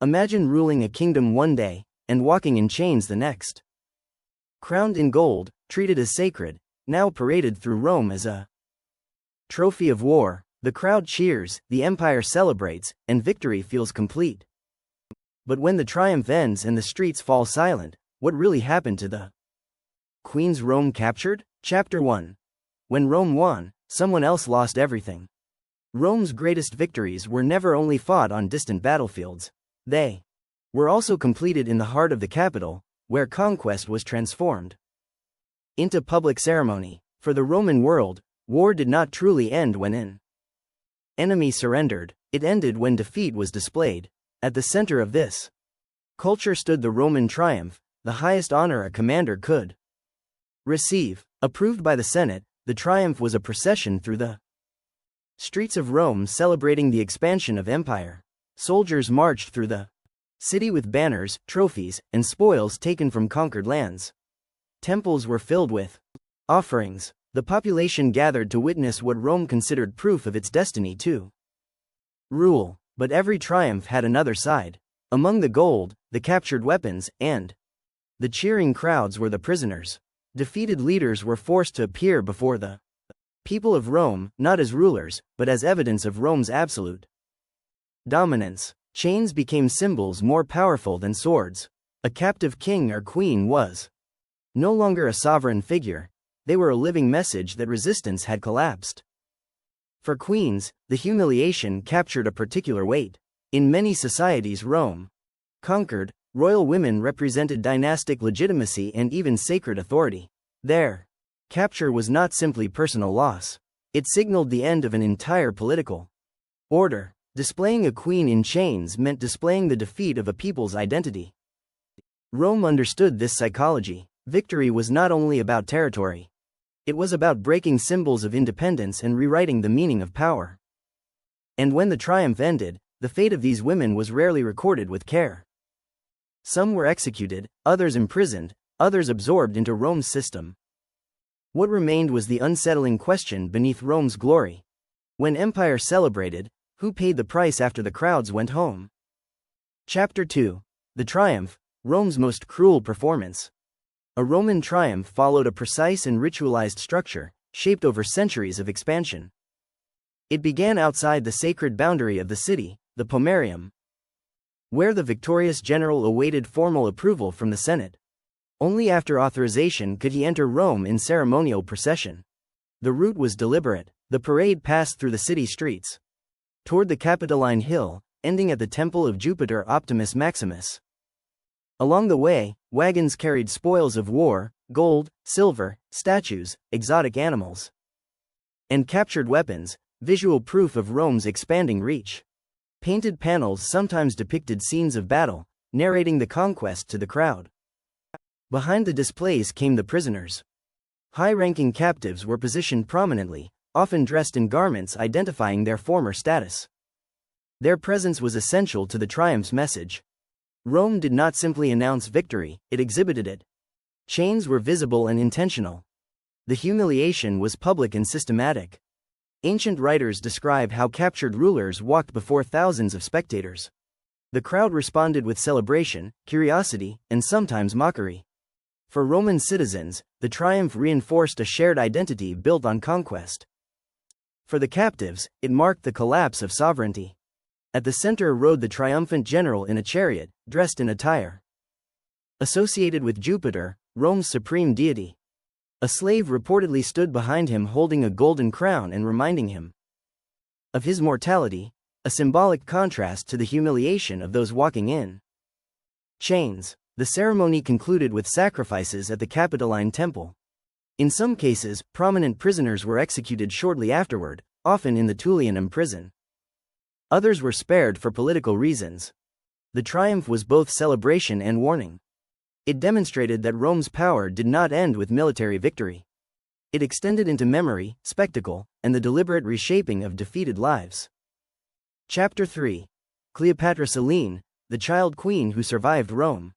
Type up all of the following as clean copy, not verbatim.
Imagine ruling a kingdom one day, and walking in chains the next. Crowned in gold, treated as sacred, now paraded through Rome as a trophy of war, the crowd cheers, the empire celebrates, and victory feels complete. But when the triumph ends and the streets fall silent, what really happened to the Queen's Rome captured? Chapter 1. When Rome won, someone else lost everything. Rome's greatest victories were never only fought on distant battlefields. They were also completed in the heart of the capital, where conquest was transformed into public ceremony. For the Roman world, war did not truly end when an enemy surrendered, it ended when defeat was displayed. At the center of this culture stood the Roman triumph, the highest honor a commander could receive. Approved by the Senate, the triumph was a procession through the streets of Rome celebrating the expansion of empire. Soldiers marched through the city with banners, trophies, and spoils taken from conquered lands. Temples were filled with offerings. The population gathered to witness what Rome considered proof of its destiny to rule. But every triumph had another side. Among the gold, the captured weapons, and the cheering crowds were the prisoners. Defeated leaders were forced to appear before the people of Rome, not as rulers, but as evidence of Rome's absolute dominance. Chains became symbols more powerful than swords. A captive king or queen was no longer a sovereign figure, they were a living message that resistance had collapsed. For queens, the humiliation captured a particular weight. In many societies Rome conquered, royal women represented dynastic legitimacy and even sacred authority. Their capture was not simply personal loss. It signaled the end of an entire political order. Displaying a queen in chains meant displaying the defeat of a people's identity. Rome understood this psychology. Victory was not only about territory. It was about breaking symbols of independence and rewriting the meaning of power. And when the triumph ended, the fate of these women was rarely recorded with care. Some were executed, others imprisoned, others absorbed into Rome's system. What remained was the unsettling question beneath Rome's glory. When empire celebrated, who paid the price after the crowds went home? Chapter 2. The Triumph, Rome's most cruel performance. A Roman triumph followed a precise and ritualized structure, shaped over centuries of expansion. It began outside the sacred boundary of the city, the Pomerium, where the victorious general awaited formal approval from the Senate. Only after authorization could he enter Rome in ceremonial procession. The route was deliberate. The parade passed through the city streets, toward the Capitoline Hill, ending at the Temple of Jupiter Optimus Maximus. Along the way, wagons carried spoils of war, gold, silver, statues, exotic animals, and captured weapons, visual proof of Rome's expanding reach. Painted panels sometimes depicted scenes of battle, narrating the conquest to the crowd. Behind the displays came the prisoners. High-ranking captives were positioned prominently, often dressed in garments identifying their former status. Their presence was essential to the triumph's message. Rome did not simply announce victory, it exhibited it. Chains were visible and intentional. The humiliation was public and systematic. Ancient writers describe how captured rulers walked before thousands of spectators. The crowd responded with celebration, curiosity, and sometimes mockery. For Roman citizens, the triumph reinforced a shared identity built on conquest. For the captives, it marked the collapse of sovereignty. At the center rode the triumphant general in a chariot, dressed in attire associated with Jupiter, Rome's supreme deity. A slave reportedly stood behind him holding a golden crown and reminding him of his mortality, a symbolic contrast to the humiliation of those walking in chains. The ceremony concluded with sacrifices at the Capitoline Temple. In some cases, prominent prisoners were executed shortly afterward, often in the Tullianum prison. Others were spared for political reasons. The triumph was both celebration and warning. It demonstrated that Rome's power did not end with military victory. It extended into memory, spectacle, and the deliberate reshaping of defeated lives. Chapter 3. Cleopatra Selene, the child queen who survived Rome.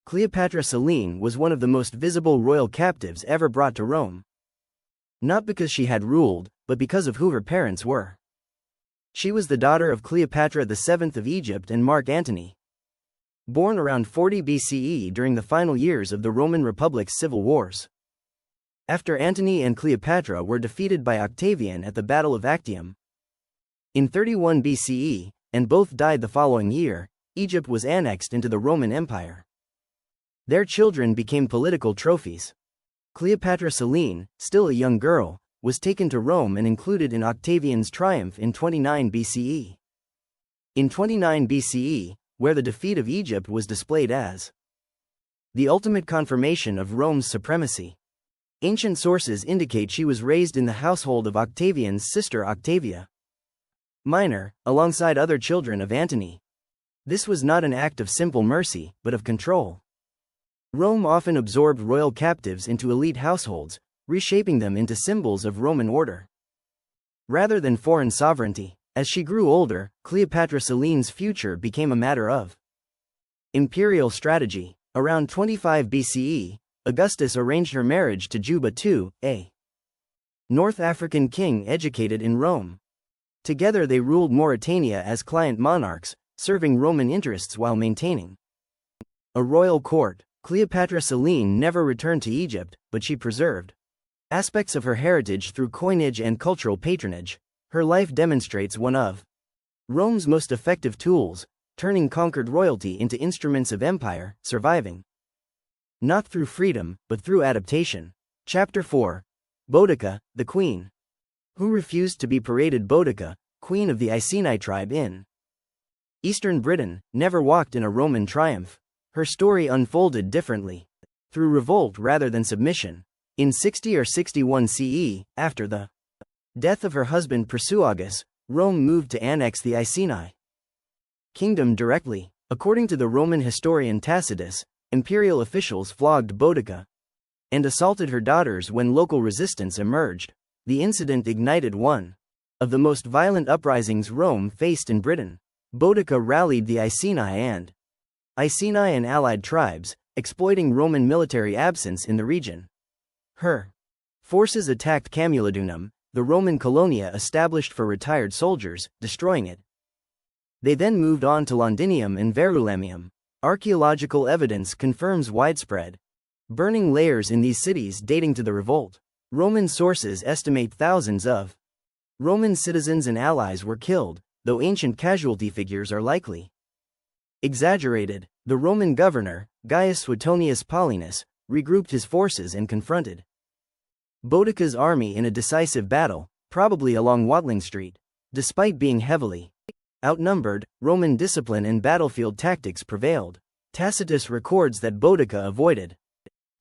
Cleopatra Selene was one of the most visible royal captives ever brought to Rome. Not because she had ruled, but because of who her parents were. She was the daughter of Cleopatra VII of Egypt and Mark Antony. Born around 40 BCE during the final years of the Roman Republic's civil wars. After Antony and Cleopatra were defeated by Octavian at the Battle of Actium in 31 BCE, and both died the following year, Egypt was annexed into the Roman Empire. Their children became political trophies. Cleopatra Selene, still a young girl, was taken to Rome and included in Octavian's triumph in 29 BCE. In 29 BCE, where the defeat of Egypt was displayed as the ultimate confirmation of Rome's supremacy. Ancient sources indicate she was raised in the household of Octavian's sister Octavia Minor, alongside other children of Antony. This was not an act of simple mercy, but of control. Rome often absorbed royal captives into elite households, reshaping them into symbols of Roman order rather than foreign sovereignty. As she grew older, Cleopatra Selene's future became a matter of imperial strategy. Around 25 BCE, Augustus arranged her marriage to Juba II, a North African king educated in Rome. Together they ruled Mauritania as client monarchs, serving Roman interests while maintaining a royal court. Cleopatra Selene never returned to Egypt, but she preserved aspects of her heritage through coinage and cultural patronage. Her life demonstrates one of Rome's most effective tools, turning conquered royalty into instruments of empire, surviving not through freedom, but through adaptation. Chapter 4. Boudica, the Queen. Who refused to be paraded? Boudica, queen of the Iceni tribe in eastern Britain, never walked in a Roman triumph. Her story unfolded differently, through revolt rather than submission. In 60 or 61 CE, after the death of her husband Prasutagus, Rome moved to annex the Iceni kingdom directly. According to the Roman historian Tacitus, imperial officials flogged Boudica and assaulted her daughters when local resistance emerged. The incident ignited one of the most violent uprisings Rome faced in Britain. Boudica rallied the Iceni and allied tribes, exploiting Roman military absence in the region. Her forces attacked Camulodunum, the Roman colonia established for retired soldiers, destroying it. They then moved on to Londinium and Verulamium. Archaeological evidence confirms widespread burning layers in these cities dating to the revolt. Roman sources estimate thousands of Roman citizens and allies were killed, though ancient casualty figures are likely exaggerated. The Roman governor, Gaius Suetonius Paulinus, regrouped his forces and confronted Boudica's army in a decisive battle, probably along Watling Street. Despite being heavily outnumbered, Roman discipline and battlefield tactics prevailed. Tacitus records that Boudica avoided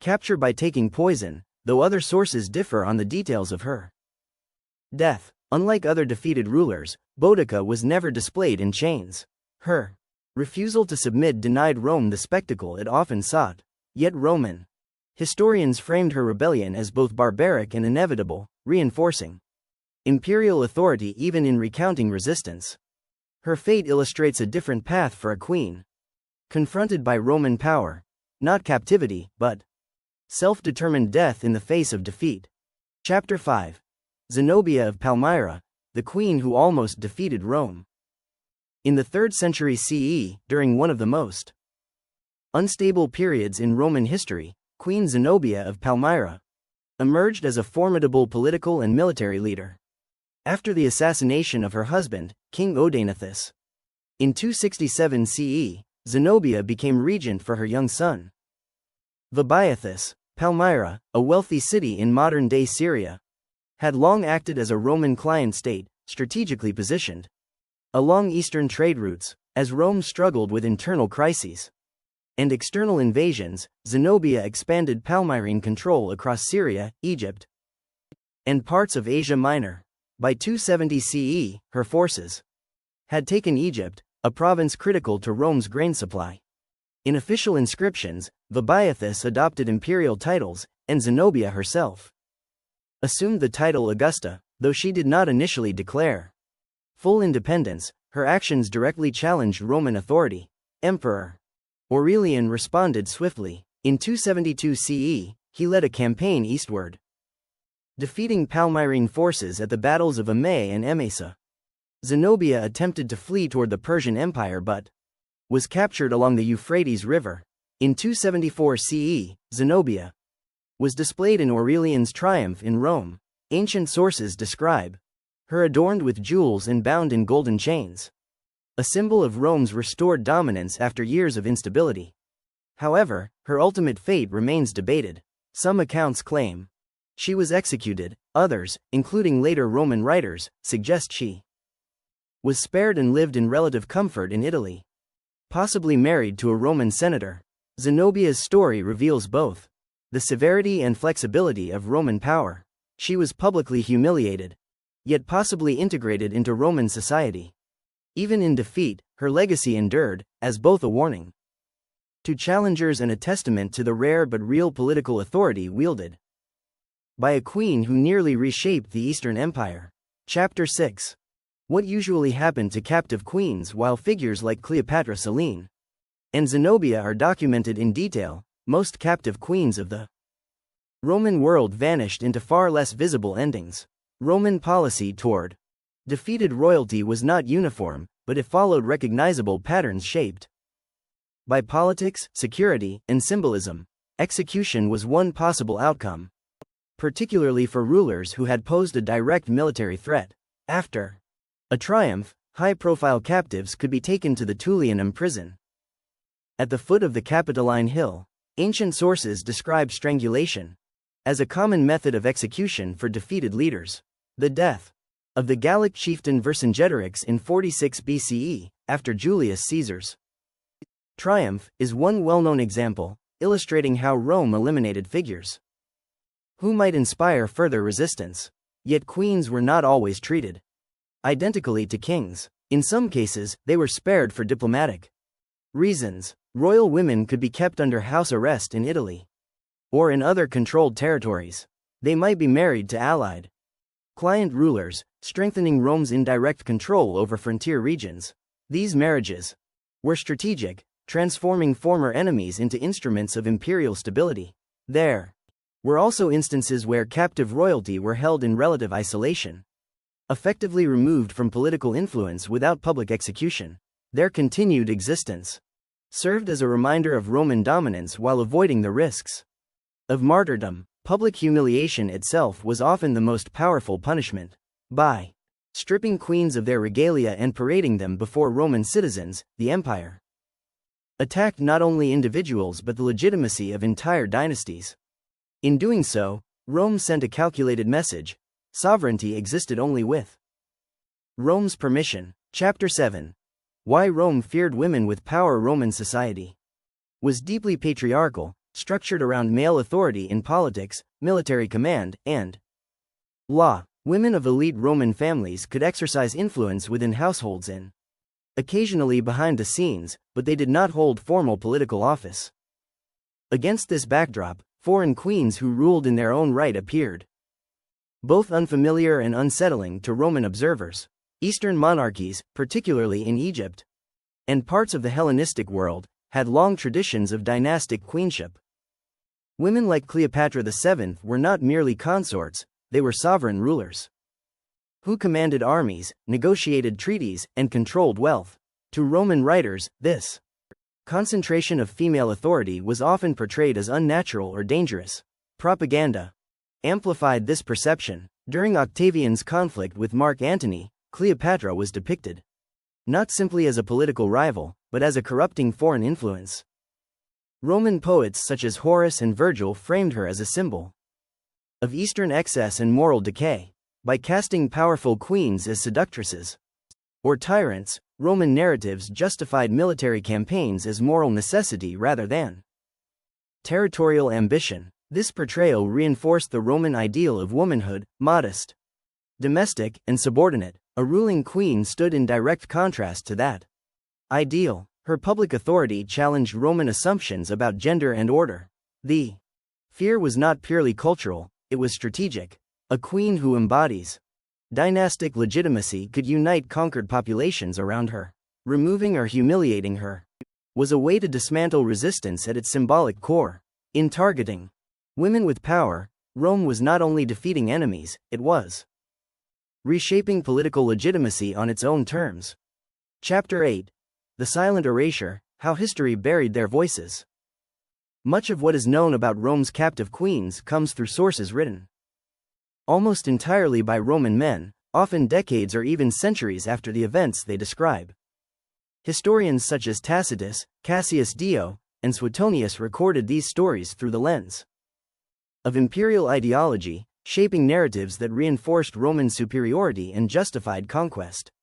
capture by taking poison, though other sources differ on the details of her death. Unlike other defeated rulers, Boudica was never displayed in chains. Her refusal to submit denied Rome the spectacle it often sought. Yet Roman historians framed her rebellion as both barbaric and inevitable, reinforcing imperial authority even in recounting resistance. Her fate illustrates a different path for a queen confronted by Roman power, not captivity, but self-determined death in the face of defeat. Chapter 5. Zenobia of Palmyra, the queen who almost defeated Rome. In the 3rd century CE, during one of the most unstable periods in Roman history, Queen Zenobia of Palmyra emerged as a formidable political and military leader. After the assassination of her husband, King Odaenathus, in 267 CE, Zenobia became regent for her young son. Vabiathus. Palmyra, a wealthy city in modern-day Syria, had long acted as a Roman client state, strategically positioned along eastern trade routes. As Rome struggled with internal crises and external invasions, Zenobia expanded Palmyrene control across Syria, Egypt, and parts of Asia Minor. By 270 CE, her forces had taken Egypt, a province critical to Rome's grain supply. In official inscriptions, Vabiathus adopted imperial titles, and Zenobia herself assumed the title Augusta, though she did not initially declare full independence. Her actions directly challenged Roman authority. Emperor Aurelian responded swiftly. In 272 CE, he led a campaign eastward, defeating Palmyrene forces at the battles of Amay and Emesa. Zenobia attempted to flee toward the Persian Empire but was captured along the Euphrates River. In 274 CE, Zenobia was displayed in Aurelian's triumph in Rome. Ancient sources describe her adorned with jewels and bound in golden chains, a symbol of Rome's restored dominance after years of instability. However, her ultimate fate remains debated. Some accounts claim she was executed, others, including later Roman writers, suggest she was spared and lived in relative comfort in Italy, possibly married to a Roman senator. Zenobia's story reveals both the severity and flexibility of Roman power. She was publicly humiliated, yet possibly integrated into Roman society. Even in defeat, her legacy endured, as both a warning to challengers and a testament to the rare but real political authority wielded by a queen who nearly reshaped the Eastern Empire. Chapter 6. What usually happened to captive queens? While figures like Cleopatra Selene and Zenobia are documented in detail, most captive queens of the Roman world vanished into far less visible endings. Roman policy toward defeated royalty was not uniform, but it followed recognizable patterns shaped by politics, security, and symbolism. Execution was one possible outcome, particularly for rulers who had posed a direct military threat. After a triumph, high-profile captives could be taken to the Tullianum prison at the foot of the Capitoline Hill. Ancient sources describe strangulation as a common method of execution for defeated leaders. The death of the Gallic chieftain Vercingetorix in 46 BCE, after Julius Caesar's triumph, is one well-known example, illustrating how Rome eliminated figures who might inspire further resistance. Yet queens were not always treated identically to kings. In some cases, they were spared for diplomatic reasons. Royal women could be kept under house arrest in Italy or in other controlled territories. They might be married to allied client rulers, strengthening Rome's indirect control over frontier regions. These marriages were strategic, transforming former enemies into instruments of imperial stability. There were also instances where captive royalty were held in relative isolation, effectively removed from political influence without public execution. Their continued existence served as a reminder of Roman dominance while avoiding the risks of martyrdom. Public humiliation itself was often the most powerful punishment. By stripping queens of their regalia and parading them before Roman citizens, the empire attacked not only individuals but the legitimacy of entire dynasties. In doing so, Rome sent a calculated message: sovereignty existed only with Rome's permission. Chapter 7. Why Rome feared women with power. Roman society was deeply patriarchal, structured around male authority in politics, military command, and law. Women of elite Roman families could exercise influence within households and occasionally behind the scenes, but they did not hold formal political office. Against this backdrop, foreign queens who ruled in their own right appeared both unfamiliar and unsettling to Roman observers. Eastern monarchies, particularly in Egypt and parts of the Hellenistic world, had long traditions of dynastic queenship. Women like Cleopatra VII were not merely consorts, they were sovereign rulers who commanded armies, negotiated treaties, and controlled wealth. To Roman writers, this concentration of female authority was often portrayed as unnatural or dangerous. Propaganda amplified this perception. During Octavian's conflict with Mark Antony, Cleopatra was depicted not simply as a political rival, but as a corrupting foreign influence. Roman poets such as Horace and Virgil framed her as a symbol of Eastern excess and moral decay. By casting powerful queens as seductresses or tyrants, Roman narratives justified military campaigns as moral necessity rather than territorial ambition. This portrayal reinforced the Roman ideal of womanhood, modest, domestic, and subordinate. A ruling queen stood in direct contrast to that ideal. Her public authority challenged Roman assumptions about gender and order. The fear was not purely cultural, it was strategic. A queen who embodies dynastic legitimacy could unite conquered populations around her. Removing or humiliating her was a way to dismantle resistance at its symbolic core. In targeting women with power, Rome was not only defeating enemies, it was reshaping political legitimacy on its own terms. Chapter 8. The Silent Erasure, How History Buried Their Voices. Much of what is known about Rome's captive queens comes through sources written almost entirely by Roman men, often decades or even centuries after the events they describe. Historians such as Tacitus, Cassius Dio, and Suetonius recorded these stories through the lens of imperial ideology, shaping narratives that reinforced Roman superiority and justified conquest.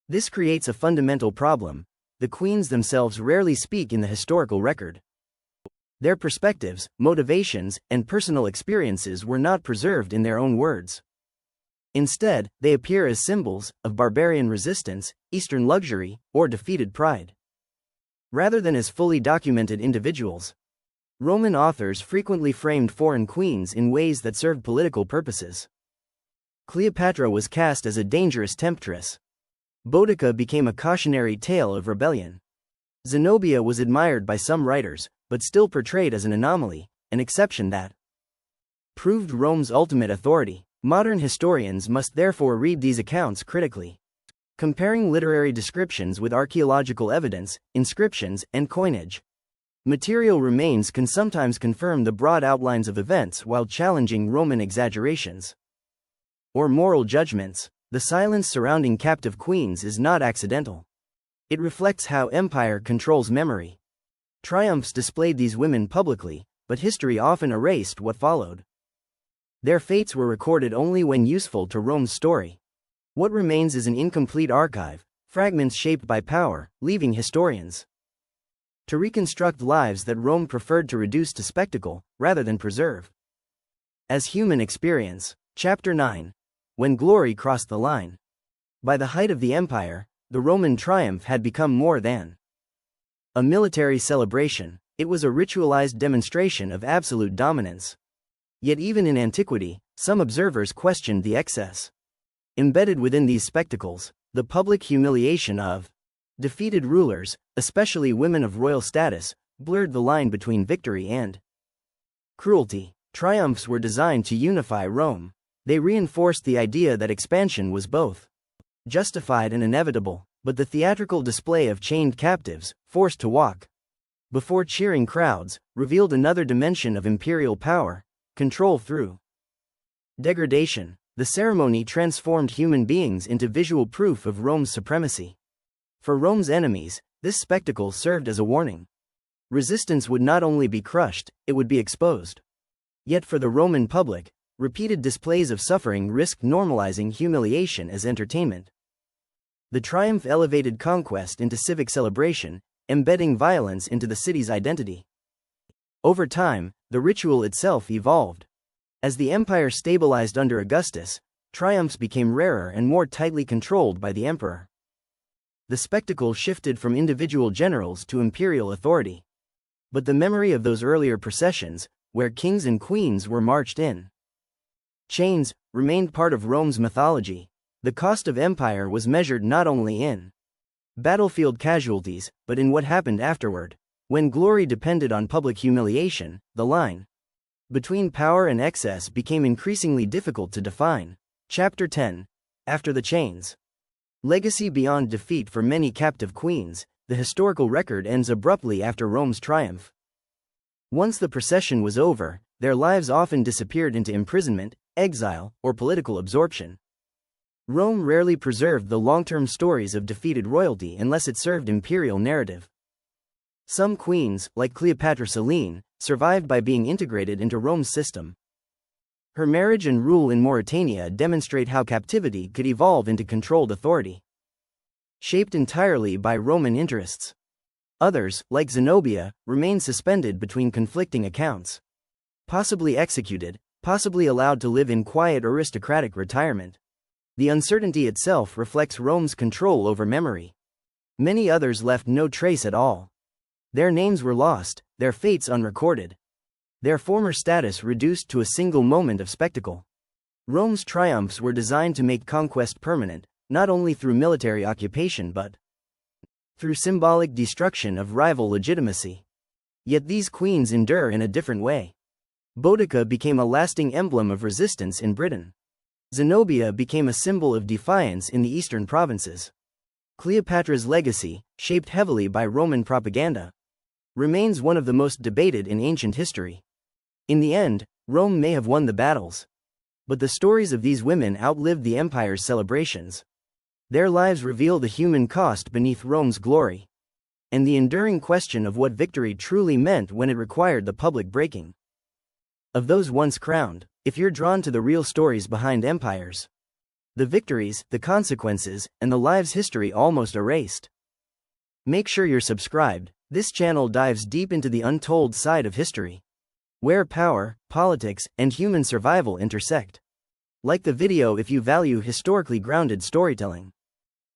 This creates a fundamental problem: the queens themselves rarely speak in the historical record. Their perspectives, motivations, and personal experiences were not preserved in their own words. Instead, they appear as symbols of barbarian resistance, Eastern luxury, or defeated pride. Rather than as fully documented individuals, Roman authors frequently framed foreign queens in ways that served political purposes. Cleopatra was cast as a dangerous temptress. Boudica became a cautionary tale of rebellion. Zenobia was admired by some writers, but still portrayed as an anomaly, an exception that proved Rome's ultimate authority. Modern historians must therefore read these accounts critically, comparing literary descriptions with archaeological evidence, inscriptions, and coinage. Material remains can sometimes confirm the broad outlines of events while challenging Roman exaggerations or moral judgments. The silence surrounding captive queens is not accidental. It reflects how empire controls memory. Triumphs displayed these women publicly, but history often erased what followed. Their fates were recorded only when useful to Rome's story. What remains is an incomplete archive, fragments shaped by power, leaving historians to reconstruct lives that Rome preferred to reduce to spectacle, rather than preserve as human experience. Chapter 9. When glory crossed the line. By the height of the empire, the Roman triumph had become more than a military celebration. It was a ritualized demonstration of absolute dominance. Yet even in antiquity, some observers questioned the excess embedded within these spectacles. The public humiliation of defeated rulers, especially women of royal status, blurred the line between victory and cruelty. Triumphs were designed to unify Rome. They reinforced the idea that expansion was both justified and inevitable, but the theatrical display of chained captives, forced to walk before cheering crowds, revealed another dimension of imperial power: control through degradation. The ceremony transformed human beings into visual proof of Rome's supremacy. For Rome's enemies, this spectacle served as a warning. Resistance would not only be crushed, it would be exposed. Yet for the Roman public, repeated displays of suffering risked normalizing humiliation as entertainment. The triumph elevated conquest into civic celebration, embedding violence into the city's identity. Over time, the ritual itself evolved. As the empire stabilized under Augustus, triumphs became rarer and more tightly controlled by the emperor. The spectacle shifted from individual generals to imperial authority. But the memory of those earlier processions, where kings and queens were marched in chains, remained part of Rome's mythology. The cost of empire was measured not only in battlefield casualties, but in what happened afterward. When glory depended on public humiliation, the line between power and excess became increasingly difficult to define. Chapter 10. After the chains. Legacy beyond defeat. For many captive queens, the historical record ends abruptly after Rome's triumph. Once the procession was over, their lives often disappeared into imprisonment, exile, or political absorption. Rome rarely preserved the long-term stories of defeated royalty unless it served imperial narrative. Some queens, like Cleopatra Selene, survived by being integrated into Rome's system. Her marriage and rule in Mauritania demonstrate how captivity could evolve into controlled authority, shaped entirely by Roman interests. Others, like Zenobia, remain suspended between conflicting accounts. Possibly executed, possibly allowed to live in quiet aristocratic retirement. The uncertainty itself reflects Rome's control over memory. Many others left no trace at all. Their names were lost, their fates unrecorded. Their former status reduced to a single moment of spectacle. Rome's triumphs were designed to make conquest permanent, not only through military occupation but through symbolic destruction of rival legitimacy. Yet these queens endure in a different way. Boudica became a lasting emblem of resistance in Britain. Zenobia became a symbol of defiance in the eastern provinces. Cleopatra's legacy, shaped heavily by Roman propaganda, remains one of the most debated in ancient history. In the end, Rome may have won the battles, but the stories of these women outlived the empire's celebrations. Their lives reveal the human cost beneath Rome's glory, and the enduring question of what victory truly meant when it required the public breaking of those once crowned. If you're drawn to the real stories behind empires, the victories, the consequences, and the lives history almost erased, make sure you're subscribed. This channel dives deep into the untold side of history, where power, politics, and human survival intersect. Like the video if you value historically grounded storytelling,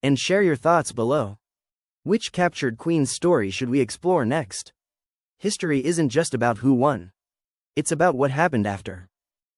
and share your thoughts below. Which captured queen's story should we explore next? History isn't just about who won, it's about what happened after.